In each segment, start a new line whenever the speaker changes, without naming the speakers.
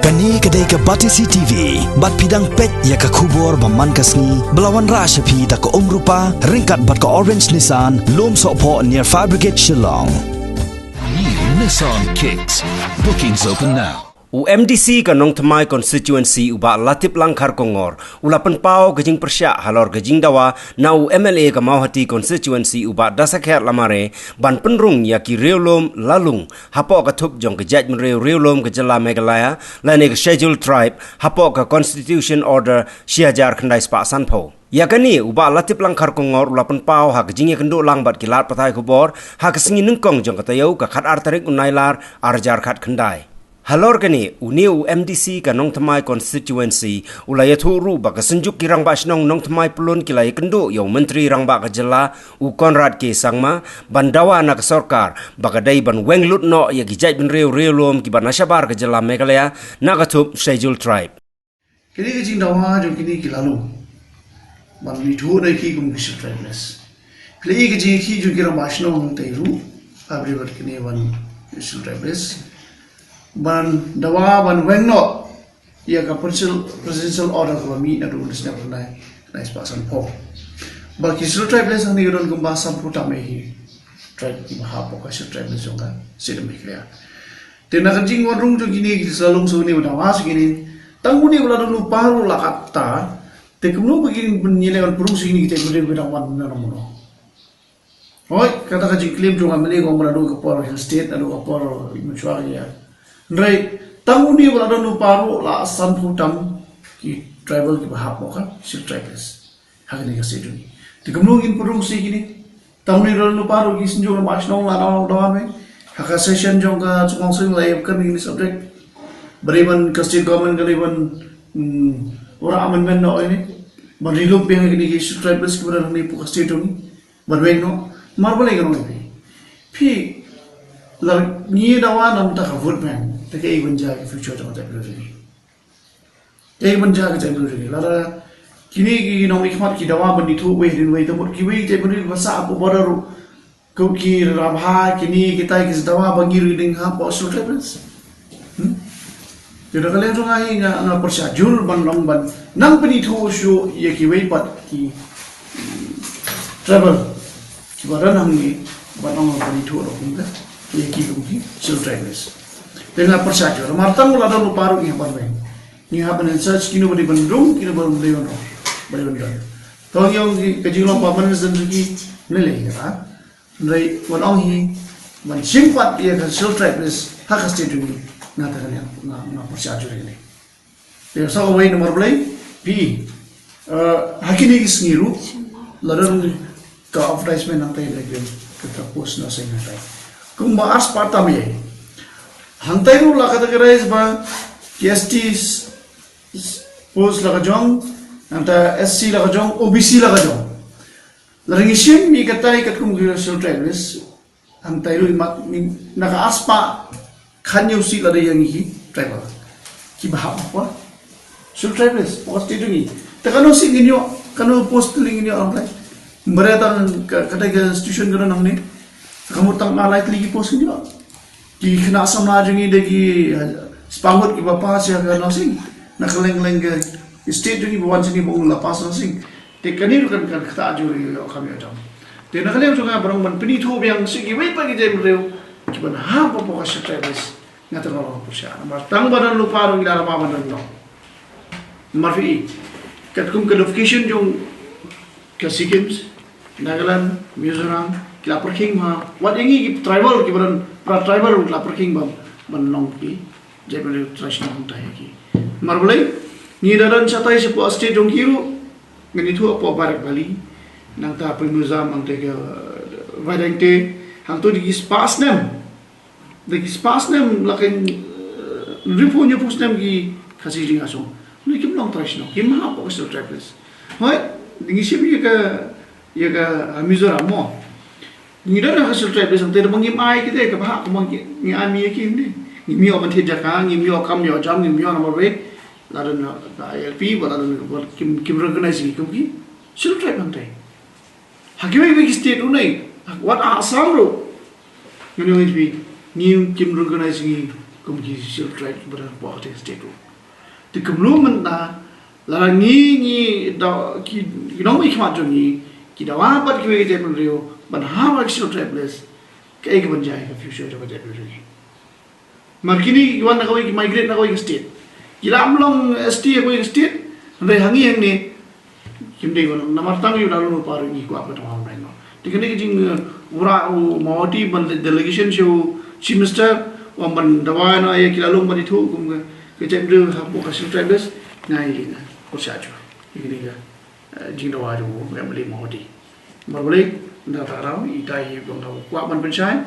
Kani kedai ke Batisi TV, bat pidang pet ya ke kubur baman kasni, belawan rashapi da ke rupa, ringkat bat ke orange Nissan, lom sokpo near Fire Brigade Shillong.
New Nissan Kicks. Bookings open now.
MDC ka Nongthymmai Constituency uba latip langkar kongor ulapan pau gajing Pyrshah Halor Jingdawa na MLA ka Mauhati Constituency uba dasakher lamare ban Pynrung ya ki Lalung Lalung hapo ka thup jong ka judgment Lalung ka jala Meghalaya lane ka schedule tribe hapo ka Constitution order Shiajar khandai spa sanpho yakani uba latip langkar kongor ulapan pau ha gajing kendo langbat kilat patai kubor ha kasingi nungkong jong ka tayau ka khat artarik unailar arjar khat khandai Halor kani uniu MDC ka Nongthymmai Constituency ulaya thuru ba ka senjuk kirang ba snong Nongthymmai pulun kilai kendo yo menteri rang ba ka jela u Konrad ke sangma bandawa na ka sarkar ba ka dai ban wenglut no ya gijai bin reolom ki ban nashabar ka jela Meghalaya na ka thup schedule tribe
kini ke Jingdawa jom kini ki Lalung ban mi thu dai ki kum ki tribeless kini ke ji ki jom kirang ba snong teiru abri bar kini ban tribeless ban dawa ban wengno ia ka presidential order ko mi na dulu snya pernah nais pasan po ba ki tribeless ang ni ron gumba samputa me hi tribe ha po ka tribeless jonga sidem clear tena kan jing warung jo gini ki salung so ni dawa segini tanguni wala dulu paru la kata te kumno begin nyelewan purung sini kita berde bedang wan na mono oi kata ka jing claim jo ngamle ko mala do ka por hill state ado ka por mutuaria Rai, tanguni wala do paru la sanputam ki tribal ki bahap mo kan si tribals hagani ka seduni tikamnungin purung si gini tanguni do paru ki sinjo na masnong la na dawan me haka session jong ka chungong sing la kan ini subject beriman ka state government galiban ora amendment no ini marilup yang gini ki si tribals ki bara ni pu ka state ni barweng no marbale gano ni pi la ni dawa nam ta ka vote bank take even jag future to that really even jag jag really lara kini ki no ikmat ki dawa bandi thu we din we to ki we te bani basa apu bodaru ko ki rabha kini kita ki dawa bangi reading ha po so reference tidak kalian tu ngai nga Pyrshah jul ban long ban nang bani thu shu ye ki we pat ki travel ki bodan ham ni ban long bani thu ro kunga ye ki so travelers dengan Pyrshah jor martang mula dalu paru ni haban bain ni haban search kino bari bandung kino bari leon ro bari bandung to yong ke jinglo permanent zendagi nele ya nai wanong hi man simpat ye ka so travelers haka state ni na ta kalian na Pyrshah jor ni te sa wai nomor play p hakini isngiru ladan ka advertisement nang tay lagi ka post na sa ngai kung baas partam ye hantai ru la categorize ba ST post la jong anta SC la jong OBC la jong la ringishin mi katai kat kum social tribes hantai ru mak naka aspa khanyu si la yang hi tribal ki ba apa social tribes post itu ni takano si ginyo kanu post link ni online beratan katai institution gana namne kamu tang na likely ki post ni ki kena samna jengi degi spangut ki bapa sia ka nosing nakaleng-leng ke state jengi bawan sini bong lapas nosing te kani kan kata ajuri kami ajam te nakaleng juga barang ban peni thu yang sigi wei pagi jai reu ki ban ha popo ka stress ngata lo Pyrshah mar tang badan lupa ro ila ma badan no marfi kat kum ke notification jong ka sikims Nagaland Mizoram kila parking ma wat yangi tribal ki badan pra tribal la parking bam banong ki jebel trash nong ta ki marbulai ni dadan satai se po state jong kiru ngani thu po barak bali nang ta primuzam ang te vadengte hang to di spas nem de spas nem lakin ripunya pus nem ki khasi ring aso ni kim nong trash no kim ha po so tribals hoi dingi sibi ya ka Mizoram mo ni dah hasil tribes sampai dah mengimai kita ke bahak mengimai ni ami kim ni ni mio manthi jaka ni mio kam mio jam ni mio nama baik lalu LP lalu kim recognize ni kim ki sil tribe nanti hakimai bagi state unai what asam ro ni kim recognize ni kumki sil tribe berapa ada state tu. Di kemlumen ta la ngi da ki nong ikmat jongi ki da wa pat ki je men rio ban ha wa sil tribeless ke ek ban jai ka future da ba ri. Markini wan na kawai migrate na kawai state. Ilam long ST kawai state ndai hangi hang ni kimdei gon namar tang yu dalu paru ni ko apa tamam nai no. Tikene jing ura mawati ban delegation show chief minister ban dawa na ya Lalung ban itu kum ke jebru ha po kasil tribes ngai na ko cha chu. Ini ga Jingdawa ju family mawati. Marbalik na tarau itai bang daw kwa ban benchai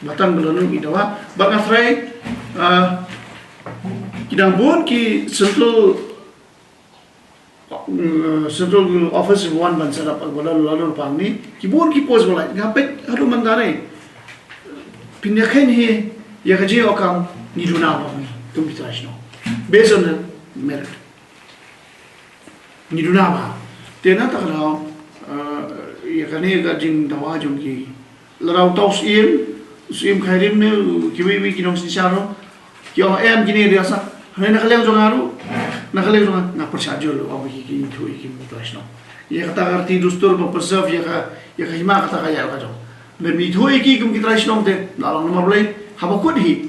batan belonu idawa bangasrai kidang bon ki central office one ban set up Lalung pang ni ki bon ki pos bolai ngapet aduh mandare pindakan he ya kaje okam ni duna ba tum bitrashno based on the merit ni duna ba tena takrao ya kane ga Jingdawa jong ki larau taus im khairim ne kiwi kinong sisaro kyo em kini dia sa hane nakaleng jong aru nakaleng jong na Pyrshah lo awi ki thu ki mutasno ya kata arti dustur ba preserve ya ka hima kata kaya ka jong le mi thu ki kum kitrashno de Lalung nomor blai haba kod hi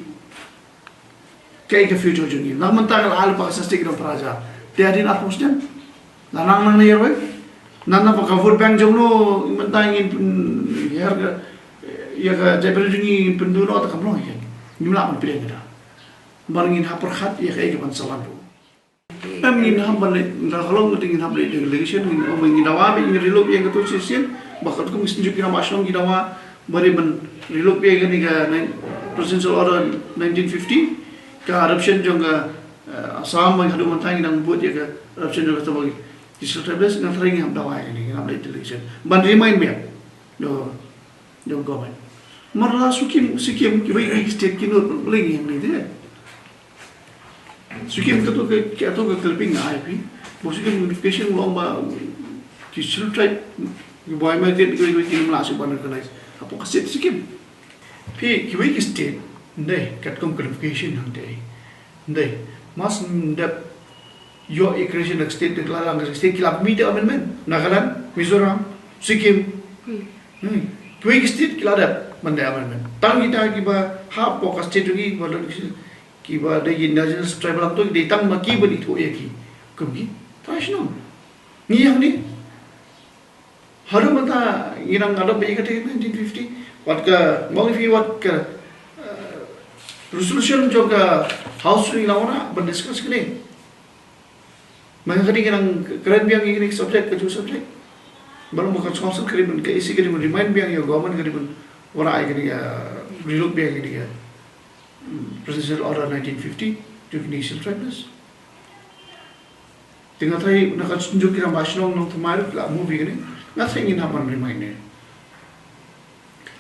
kai ka future jong na mantagal al pa sa stik no praja te adin atmostem lanang nang ne yerwe nana pa ka vote bank jong no mantangin yer ya ka jabel jungi penduno ta kamlo ya nimla man pilih kita barangin hapur khat ya kai ban salam bu amin hambal na halong tingin hambal delegation ni o mangi dawa be ni rilop yang ketu sesien bakat ko mistin jukina masong gidawa bari ban rilop ye gani ga presidential order 1950 ka eruption jong asam mai hadu mantangi nang buat ya ka eruption jong tabagi kisah tribes nang teringi ham dawa ni hambal delegation ban remind me do government marla sikim kibai state kinur boleh yang ni dia sikim ketu ke kelping IP sikim notification lomba kisah tribe boy mai dia kibai kinum la su ban organize apa kaset sikim pi kibai state ndai kat kom qualification hang ndai mas ndap yo equation state declaration state kilap meet amendment Nagaland Mizoram Sikkim kibai state kilap mandai amendment tang kita kiba ha po ka state gi bolon kiba de indigenous tribal to de tang ma ki bani to eki kumgi trashno ni yang ni haru mata irang ada be kate 1950 wat ka mongfi wat ka resolution joka house ni lawana ban discuss kini mangkadi kirang keren biang ini subject ke subject baru muka council keriban ke isi keriban remind biang ya government keriban ora ai kini relook biang ini ya presidential order 1950 to initial tribes tinggal tadi nak tunjuk kira Bashnong Nongthymmai la movie kini ngathai ingin hapan remind ni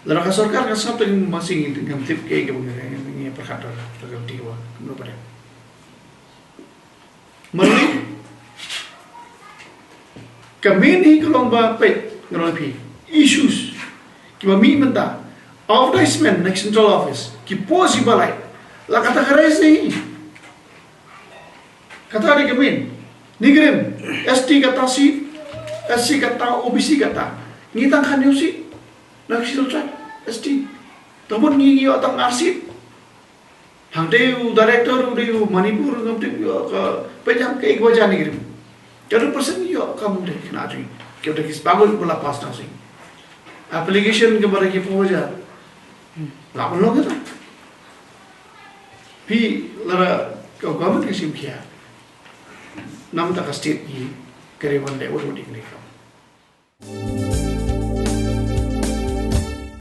lara ka sarkar ka sab teng masing ngam tip ke ngi perkata tegam tiwa no pada mari kami ni kalau ba pet ngoropi issues ki ba mi menta advertisement next central office ki possible ai la kata kares ni kata ni kami ni grem ST kata si SC kata OBC kata ngitang kan yusi next central ST tabun ni yo tang arsip hang deu director deu Manipur ngam tip yo ka pejam ke ikwajan ni grem Jadi person yo kamu deh kena aja. Kita kis bagus pula pas nasi. Application ke barang kita aja. Lama lo kita. Pi lara kau kamu kisim kia. Nama tak state ni kerewan deh orang di negara.